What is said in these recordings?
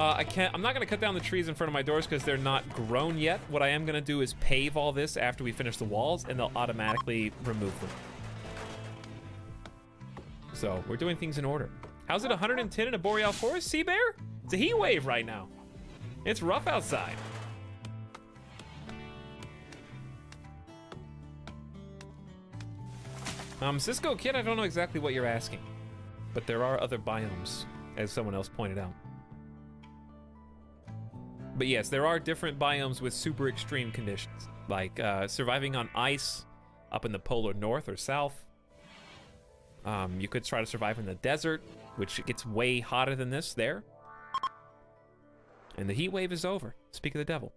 I'm not gonna cut down the trees in front of my doors because they're not grown yet. What I am gonna do is pave all this after we finish the walls, and they'll automatically remove them. So we're doing things in order. How's it 110 in a boreal forest, Sea Bear? It's a heat wave right now. It's rough outside. Cisco Kid, I don't know exactly what you're asking, but there are other biomes, as someone else pointed out. But yes, there are different biomes with super extreme conditions, like surviving on ice up in the polar north or south. You could try to survive in the desert, which gets way hotter than this there. And the heat wave is over. Speak of the devil.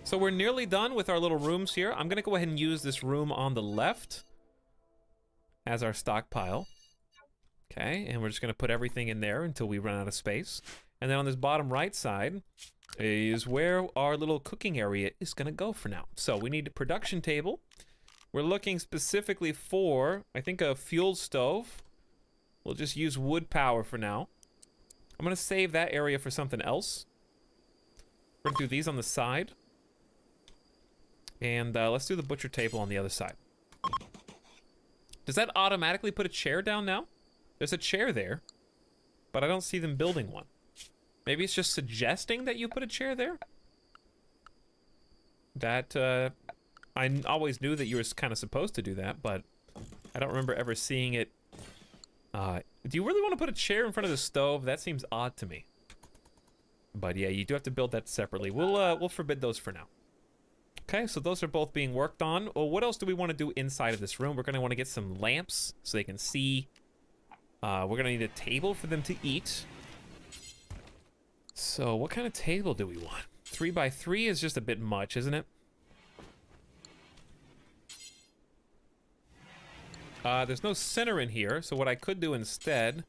So we're nearly done with our little rooms here. I'm gonna go ahead and use this room on the left as our stockpile. Okay, and we're just gonna put everything in there until we run out of space. And then on this bottom right side is where our little cooking area is gonna go for now. So we need a production table. We're looking specifically for, I think, a fuel stove. We'll just use wood power for now. I'm gonna save that area for something else. We're gonna do these on the side. And let's do the butcher table on the other side. Does that automatically put a chair down now? There's a chair there, but I don't see them building one. Maybe it's just suggesting that you put a chair there? That, I always knew that you were kind of supposed to do that, but I don't remember ever seeing it. Do you really want to put a chair in front of the stove? That seems odd to me. But yeah, you do have to build that separately. We'll forbid those for now. Okay, so those are both being worked on. Well, what else do we want to do inside of this room? We're going to want to get some lamps so they can see. We're going to need a table for them to eat. So what kind of table do we want? 3x3 is just a bit much, isn't it? There's no center in here, so what I could do instead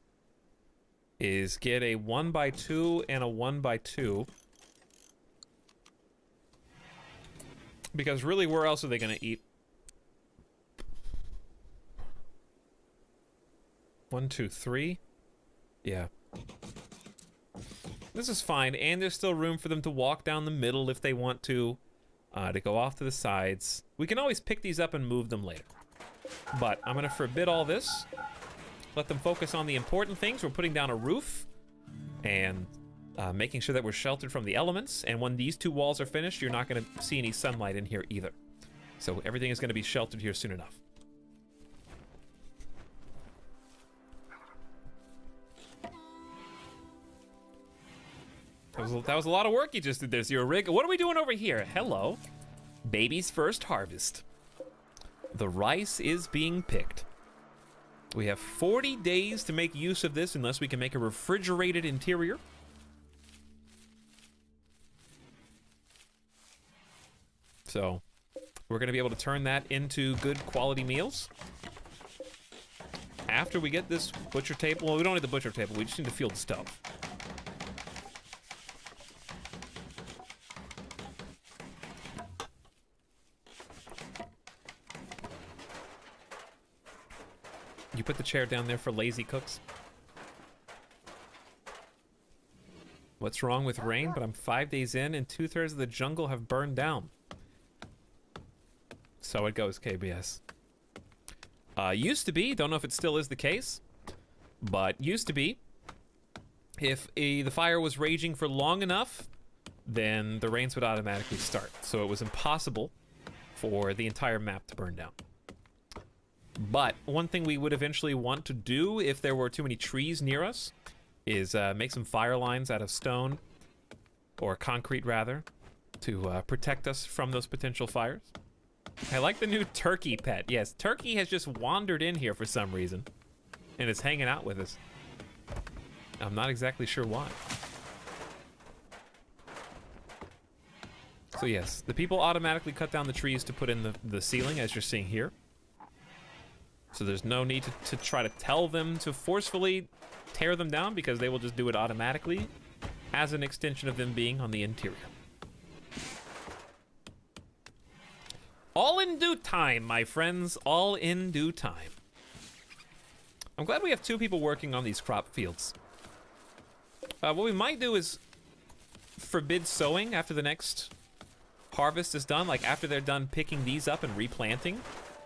is get a 1x2 and a 1x2. Because really, where else are they gonna eat? 1, 2, 3. Yeah. This is fine, and there's still room for them to walk down the middle if they want to go off to the sides. We can always pick these up and move them later. But I'm gonna forbid all this. Let them focus on the important things. We're putting down a roof and making sure that we're sheltered from the elements. And when these two walls are finished, you're not gonna see any sunlight in here either. So everything is gonna be sheltered here soon enough. That was a lot of work you just did there, Zero Rig. What are we doing over here? Hello. Baby's first harvest. The rice is being picked. We have 40 days to make use of this unless we can make a refrigerated interior. So we're gonna be able to turn that into good quality meals. After we get this butcher table, well, we don't need the butcher table, we just need to fuel the stove. You put the chair down there for lazy cooks. What's wrong with rain? But I'm 5 days in and 2/3 of the jungle have burned down. So it goes, KBS. Used to be, don't know if it still is the case, but used to be, if the fire was raging for long enough, then the rains would automatically start. So it was impossible for the entire map to burn down. But one thing we would eventually want to do if there were too many trees near us is make some fire lines out of stone, or concrete rather, to protect us from those potential fires. I like the new turkey pet. Yes, Turkey has just wandered in here for some reason and is hanging out with us. I'm not exactly sure why. So yes, the people automatically cut down the trees to put in the ceiling, as you're seeing here. So there's no need to try to tell them to forcefully tear them down, because they will just do it automatically as an extension of them being on the interior. All in due time, my friends, all in due time. I'm glad we have 2 people working on these crop fields. What we might do is forbid sowing after the next harvest is done. Like after they're done picking these up and replanting,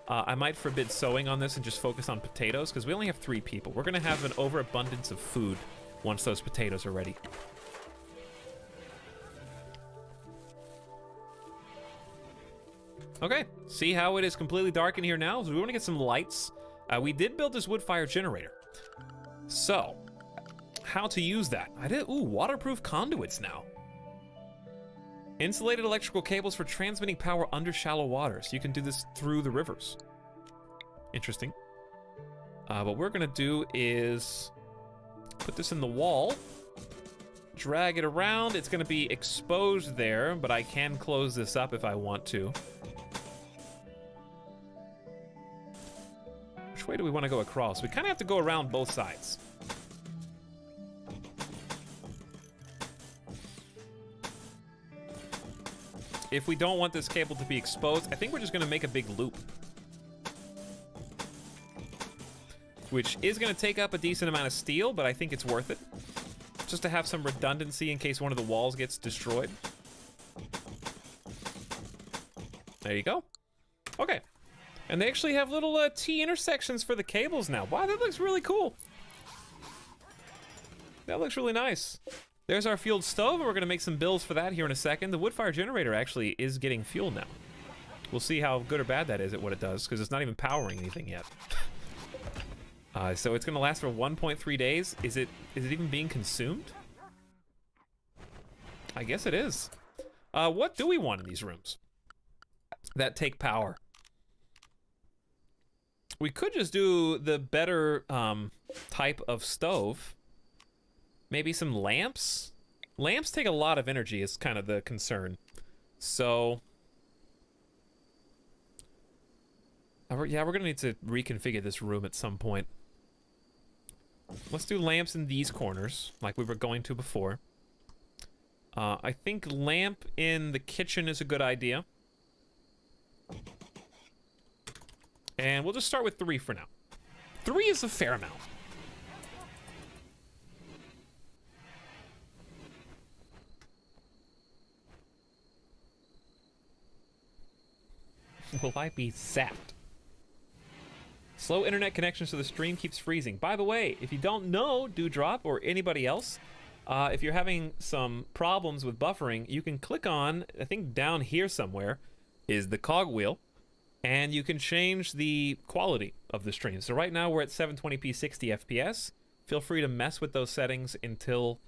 I might forbid sowing on this and just focus on potatoes, because we only have 3 people. We're gonna have an overabundance of food once those potatoes are ready. Okay, see how it is completely dark in here now? So we want to get some lights. We did build this wood fire generator. So, how to use that? Ooh, waterproof conduits now. Insulated electrical cables for transmitting power under shallow water. So you can do this through the rivers. Interesting. What we're gonna do is put this in the wall. Drag it around. It's gonna be exposed there, but I can close this up if I want to. Which way do we want to go across? We kind of have to go around both sides. If we don't want this cable to be exposed, I think we're just going to make a big loop. Which is going to take up a decent amount of steel, but I think it's worth it. Just to have some redundancy in case one of the walls gets destroyed. There you go. Okay. And they actually have little T intersections for the cables now. Wow, that looks really cool. That looks really nice. There's our fueled stove, and we're gonna make some builds for that here in a second. The wood fire generator actually is getting fuel now. We'll see how good or bad that is at what it does, because it's not even powering anything yet. So it's gonna last for 1.3 days. Is it even being consumed? I guess it is. What do we want in these rooms that take power? We could just do the better type of stove. Maybe some lamps? Lamps take a lot of energy is kind of the concern. So... yeah, we're gonna need to reconfigure this room at some point. Let's do lamps in these corners, like we were going to before. I think lamp in the kitchen is a good idea. And we'll just start with 3 for now. 3 is a fair amount. Will I be zapped? Slow internet connection so the stream keeps freezing. By the way, if you don't know, Dewdrop or anybody else, if you're having some problems with buffering, you can click on, I think down here somewhere, is the cogwheel. And you can change the quality of the stream. So right now we're at 720p 60 FPS. Feel free to mess with those settings until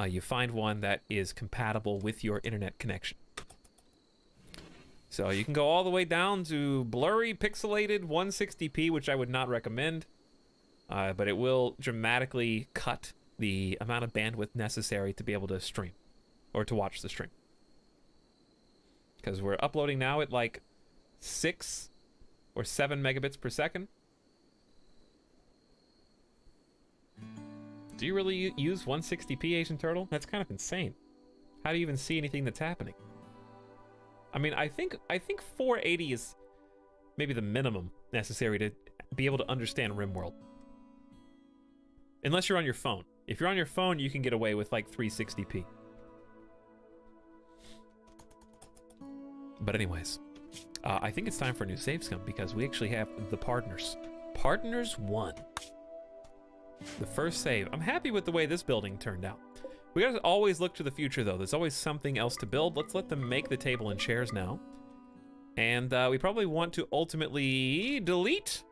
you find one that is compatible with your internet connection. So you can go all the way down to blurry, pixelated 160p, which I would not recommend. But it will dramatically cut the amount of bandwidth necessary to be able to stream or to watch the stream. Because we're uploading now at like 6 or 7 megabits per second. Do you really use 160p, Asian Turtle? That's kind of insane. How do you even see anything that's happening? I mean, I think 480 is maybe the minimum necessary to be able to understand RimWorld. Unless you're on your phone. If you're on your phone, you can get away with like 360p. But anyways, I think it's time for a new save scum because we actually have the partners. Partners 1. The first save. I'm happy with the way this building turned out. We gotta always look to the future though. There's always something else to build. Let's let them make the table and chairs now. And we probably want to ultimately delete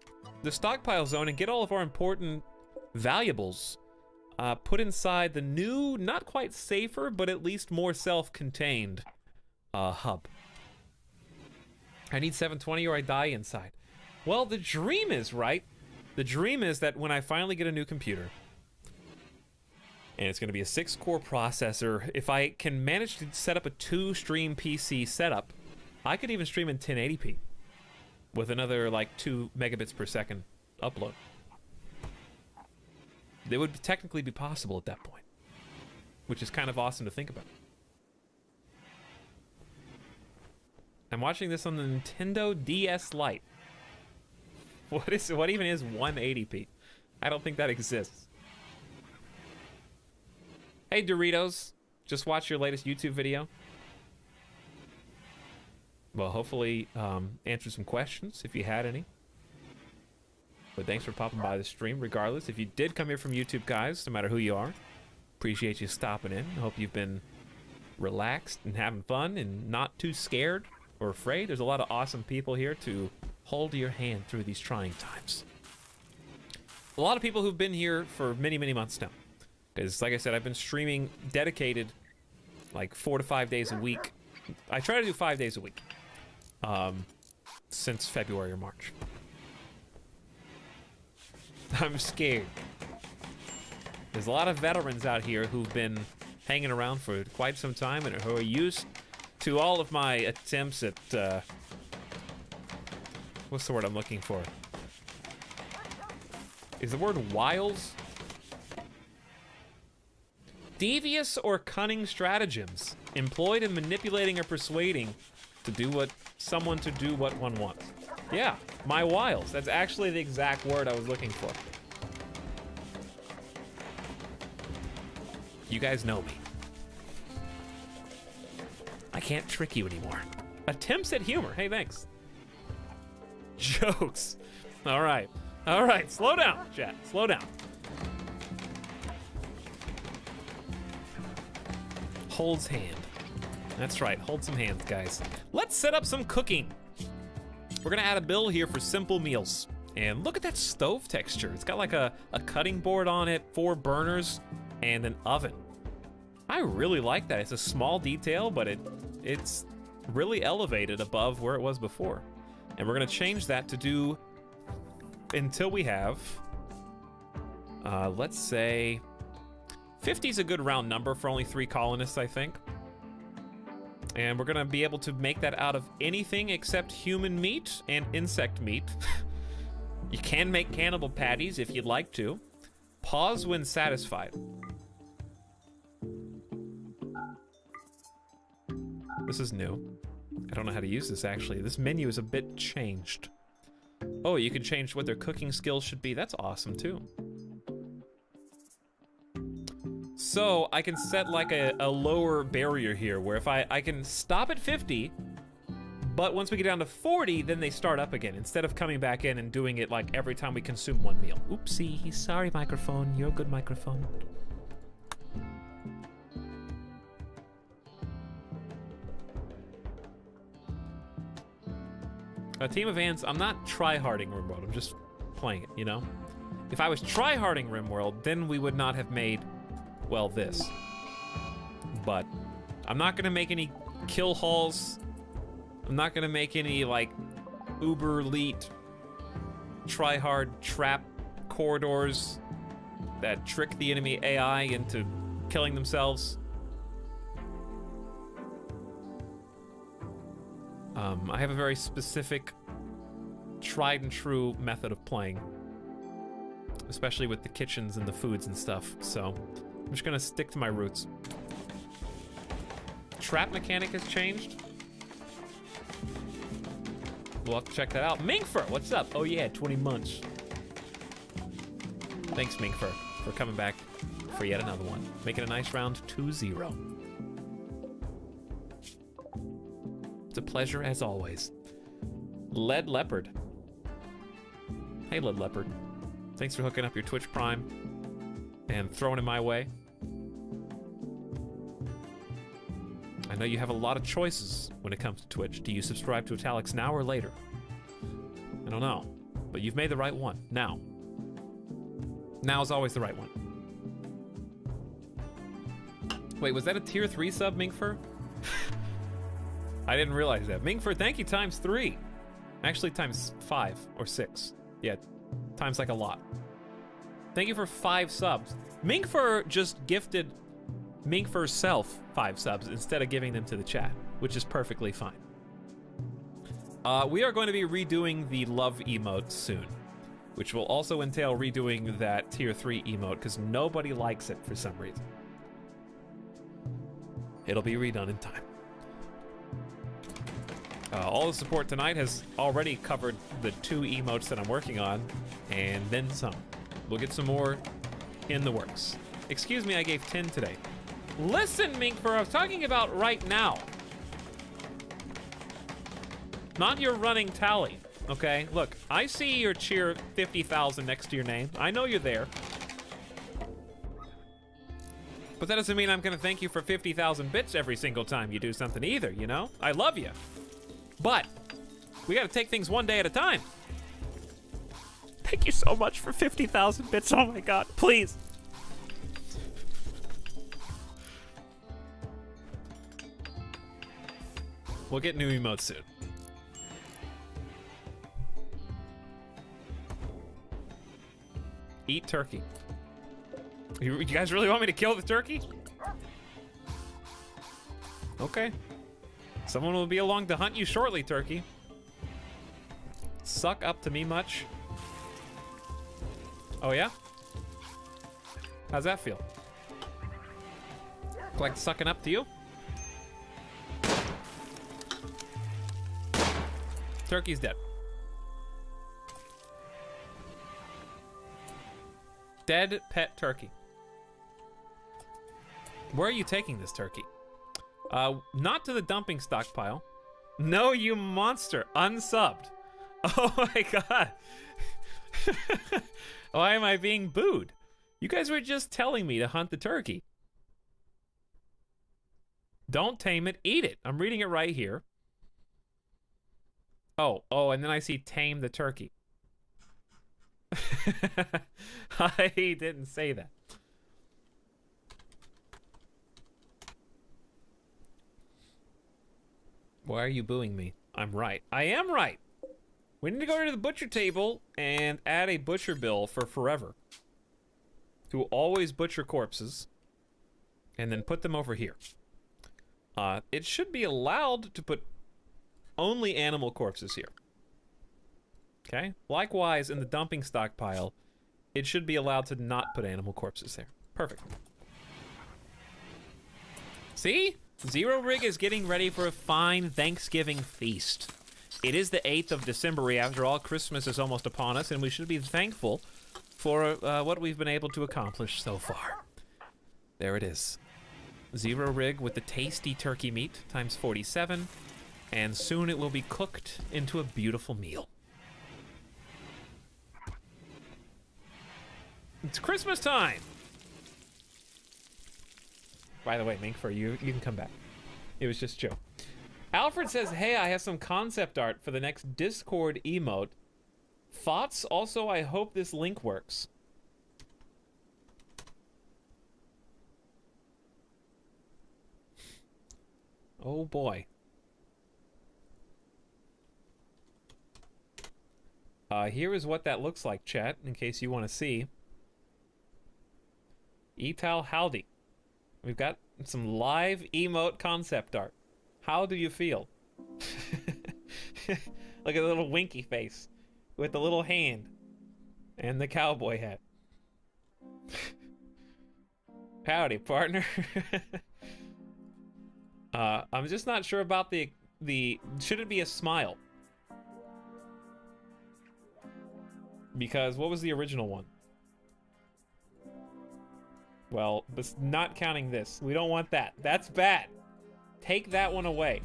the stockpile zone and get all of our important valuables put inside the new, not quite safer, but at least more self-contained hub. I need 720 or I die inside. Well, the dream is, right? The dream is that when I finally get a new computer, and it's going to be a 6-core processor, if I can manage to set up a 2-stream PC setup, I could even stream in 1080p with another like 2 megabits per second upload. It would technically be possible at that point, which is kind of awesome to think about. I'm watching this on the Nintendo DS Lite. What even is 180p? I don't think that exists. Hey, Hey, Doritos. Just watched your latest YouTube video. Well, hopefully answer some questions if you had any. But thanks for popping by the stream regardless. If you did come here from YouTube, guys, no matter who you are, appreciate you stopping in. I hope you've been relaxed and having fun and not too scared or afraid. There's a lot of awesome people here to hold your hand through these trying times. A lot of people who've been here for many, many months now. Because, like I said, I've been streaming dedicated like 4 to 5 days a week. I try to do 5 days a week since February or March. I'm scared. There's a lot of veterans out here who've been hanging around for quite some time and who are used to all of my attempts at, what's the word I'm looking for? Is the word wiles? Devious or cunning stratagems employed in manipulating or persuading to do what someone to do what one wants. Yeah, my wiles. That's actually the exact word I was looking for. You guys know me. I can't trick you anymore. Attempts at humor. Hey, thanks. Jokes. All right. All right. Slow down, chat. Slow down. Holds hand. That's right. Hold some hands, guys. Let's set up some cooking. We're gonna add a build here for simple meals. And look at that stove texture. It's got like a cutting board on it, 4 burners, and an oven. I really like that. It's a small detail, but it's really elevated above where it was before. And we're gonna change that to do until we have, let's say, 50 is a good round number for only 3 colonists, I think. And we're gonna be able to make that out of anything except human meat and insect meat. You can make cannibal patties if you'd like to. Pause when satisfied. This is new. I don't know how to use this actually. This menu is a bit changed. Oh, you can change what their cooking skills should be. That's awesome too. So I can set like a lower barrier here where if I can stop at 50, but once we get down to 40, then they start up again instead of coming back in and doing it like every time we consume 1 meal. Oopsie, sorry microphone, you're a good microphone. A team of ants, I'm not try-harding RimWorld, I'm just playing it, you know? If I was try-harding RimWorld, then we would not have made, well, this. But I'm not gonna make any kill halls. I'm not gonna make any, like, uber elite try-hard trap corridors that trick the enemy AI into killing themselves. I have a very specific, tried and true method of playing, especially with the kitchens and the foods and stuff, so I'm just gonna stick to my roots. Trap mechanic has changed. We'll have to check that out. Minkfer, what's up? Oh yeah, 20 months. Thanks, Minkfer, for coming back for yet another one. Making a nice round 2-0. It's a pleasure as always. Lead Leopard. Hey, Lead Leopard. Thanks for hooking up your Twitch Prime and throwing it my way. I know you have a lot of choices when it comes to Twitch. Do you subscribe to Etalyx now or later? I don't know, but you've made the right one. Now. Now is always the right one. Wait, was that a tier 3 sub, Minkfer? I didn't realize that. Minkfer, thank you times 3. Actually, times 5 or 6. Yeah, times like a lot. Thank you for 5 subs. Minkfer just gifted Minkfer's self 5 subs instead of giving them to the chat, which is perfectly fine. We are going to be redoing the love emote soon, which will also entail redoing that tier 3 emote because nobody likes it for some reason. It'll be redone in time. All the support tonight has already covered the 2 emotes that I'm working on, and then some. We'll get some more in the works. Excuse me, I gave 10 today. Listen, Minkfur, I was talking about right now. Not your running tally, okay? Look, I see your cheer 50,000 next to your name. I know you're there. But that doesn't mean I'm gonna thank you for 50,000 bits every single time you do something either, you know? I love you. But we gotta take things one day at a time. Thank you so much for 50,000 bits, oh my god, please. We'll get new emotes soon. Eat turkey. You guys really want me to kill the turkey? Okay. Someone will be along to hunt you shortly, turkey. Suck up to me much? Oh yeah? How's that feel? Like sucking up to you? Turkey's dead. Dead pet turkey. Where are you taking this turkey? Not to the dumping stockpile. No, you monster. Unsubbed. Oh my god. Why am I being booed? You guys were just telling me to hunt the turkey. Don't tame it, eat it. I'm reading it right here. Oh, and then I see tame the turkey. I didn't say that. Why are you booing me? I'm right. I am right. We need to go to the butcher table and add a butcher bill for forever. To always butcher corpses. And then put them over here. It should be allowed to put only animal corpses here. Okay? Likewise, in the dumping stockpile, it should be allowed to not put animal corpses there. Perfect. See? Zero Rig is getting ready for a fine Thanksgiving feast. It is the 8th of December, after all. Christmas is almost upon us, and we should be thankful for what we've been able to accomplish so far. There it is. Zero Rig with the tasty turkey meat times 47, and soon it will be cooked into a beautiful meal. It's Christmas time! By the way, Minkfur, you can come back. It was just Joe. Alfred says, hey, I have some concept art for the next Discord emote. Thoughts? Also, I hope this link works. Oh boy. Here is what that looks like, chat, in case you want to see. Etal howdy. We've got some live emote concept art. How do you feel? Look at the little winky face with the little hand and the cowboy hat. Howdy, partner. I'm just not sure about the should it be a smile? Because what was the original one? Well, but not counting this. We don't want that. That's bad. Take that one away.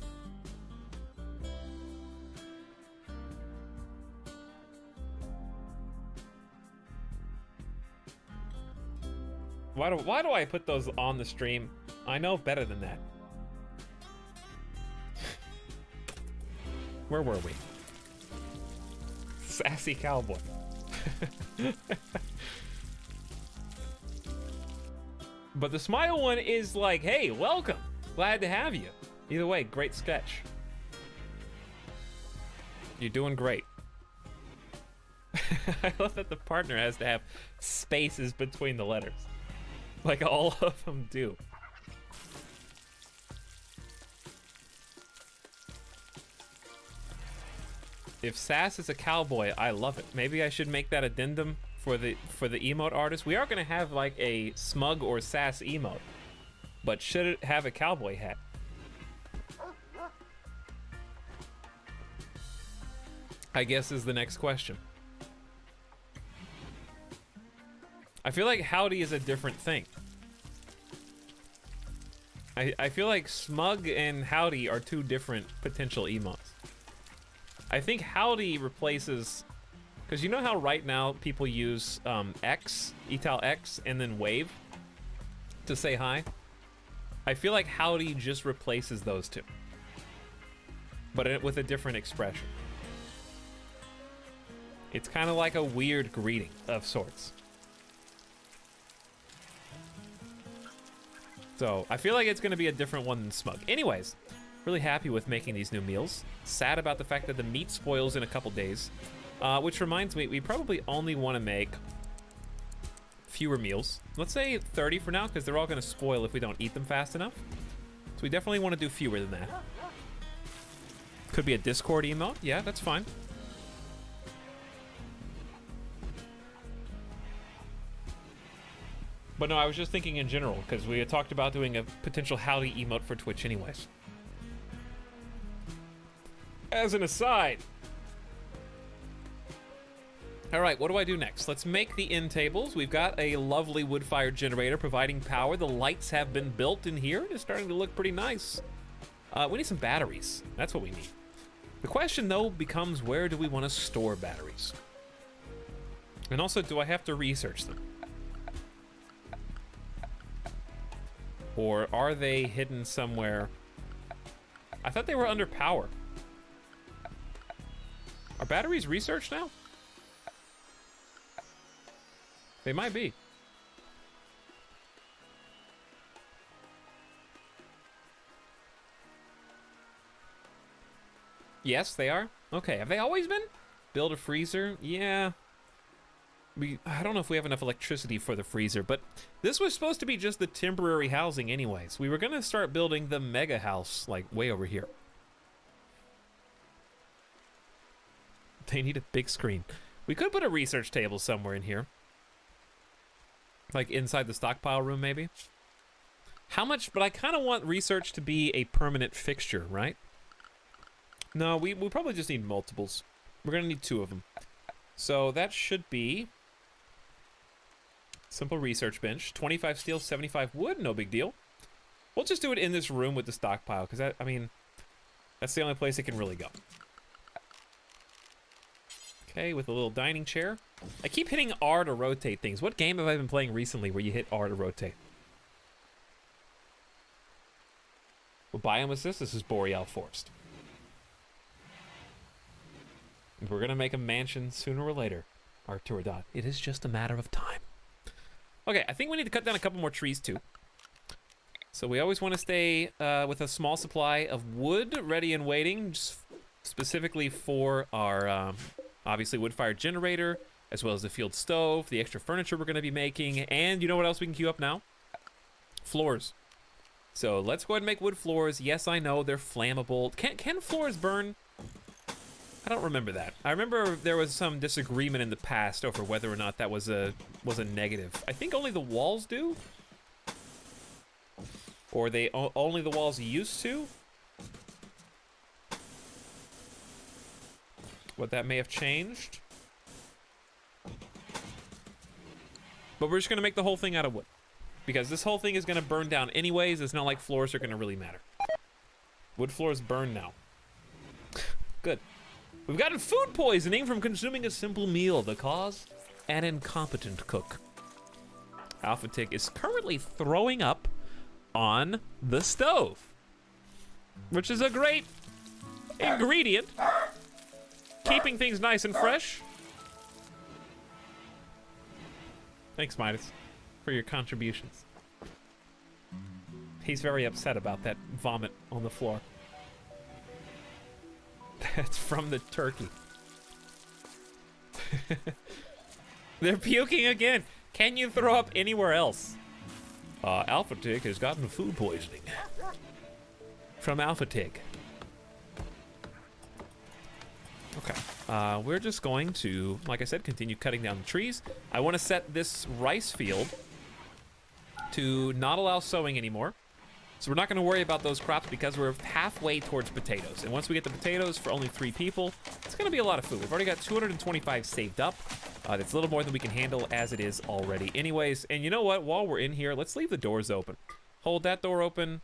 Why do I put those on the stream? I know better than that. Where were we? Sassy cowboy. But the smile one is like, hey, welcome. Glad to have you. Either way, great sketch. You're doing great. I love that the partner has to have spaces between the letters. Like all of them do. If Sass is a cowboy, I love it. Maybe I should make that addendum for the emote artist. We are gonna have like a smug or Sass emote, but should it have a cowboy hat? I guess is the next question. I feel like howdy is a different thing. I feel like Smug and Howdy are two different potential emotes. I think Howdy replaces, because you know how right now people use X, Etalyx, and then wave to say hi? I feel like Howdy just replaces those two, but with a different expression. It's kind of like a weird greeting of sorts. So I feel like it's gonna be a different one than Smug. Anyways, really happy with making these new meals. Sad about the fact that the meat spoils in a couple days. Which reminds me, we probably only want to make fewer meals. Let's say 30 for now, because they're all gonna spoil if we don't eat them fast enough. So we definitely want to do fewer than that. Could be a Discord emote. Yeah, that's fine. But no, I was just thinking in general, because we had talked about doing a potential Howdy emote for Twitch anyways. As an aside. All right, what do I do next? Let's make the end tables. We've got a lovely wood-fired generator providing power. The lights have been built in here. It's starting to look pretty nice. We need some batteries. That's what we need. The question, though, becomes where do we want to store batteries? And also, do I have to research them? Or are they hidden somewhere? I thought they were under power. Are batteries researched now? They might be. Yes, they are. Okay, have they always been? Build a freezer? Yeah. I don't know if we have enough electricity for the freezer, but this was supposed to be just the temporary housing anyways. We were gonna start building the mega house, like, way over here. They need a big screen. We could put a research table somewhere in here. Like inside the stockpile room, maybe? How much? But I kind of want research to be a permanent fixture, right? No, we probably just need multiples. We're gonna need 2 of them. So that should be simple research bench. 25 steel, 75 wood, no big deal. We'll just do it in this room with the stockpile, because I mean, that's the only place it can really go. Okay, with a little dining chair. I keep hitting R to rotate things. What game have I been playing recently where you hit R to rotate? What biome is this? This is Boreal Forest. We're gonna make a mansion sooner or later, Arturo Dot. It is just a matter of time. Okay, I think we need to cut down a couple more trees too. So we always want to stay with a small supply of wood ready and waiting, just specifically for our obviously wood-fired generator, as well as the field stove, the extra furniture we're gonna be making, and you know what else we can queue up now? Floors. So let's go ahead and make wood floors. Yes, I know they're flammable. Can floors burn? I don't remember that. I remember there was some disagreement in the past over whether or not that was a negative. I think only the walls do, or only the walls used to. What that may have changed. But we're just gonna make the whole thing out of wood, because this whole thing is gonna burn down anyways. It's not like floors are gonna really matter. Wood floors burn now. Good. We've gotten food poisoning from consuming a simple meal. The cause? An incompetent cook. Alpha Tick is currently throwing up on the stove, which is a great ingredient. Keeping things nice and fresh. Thanks, Midas, for your contributions. He's very upset about that vomit on the floor. That's from the turkey. They're puking again. Can you throw up anywhere else? Alpha Tick has gotten food poisoning. From Alpha Tick. Okay. We're just going to, like I said, continue cutting down the trees. I want to set this rice field to not allow sowing anymore. So we're not going to worry about those crops because we're halfway towards potatoes. And once we get the potatoes for only 3 people, it's going to be a lot of food. We've already got 225 saved up. That's a little more than we can handle as it is already anyways. And you know what? While we're in here, let's leave the doors open. Hold that door open.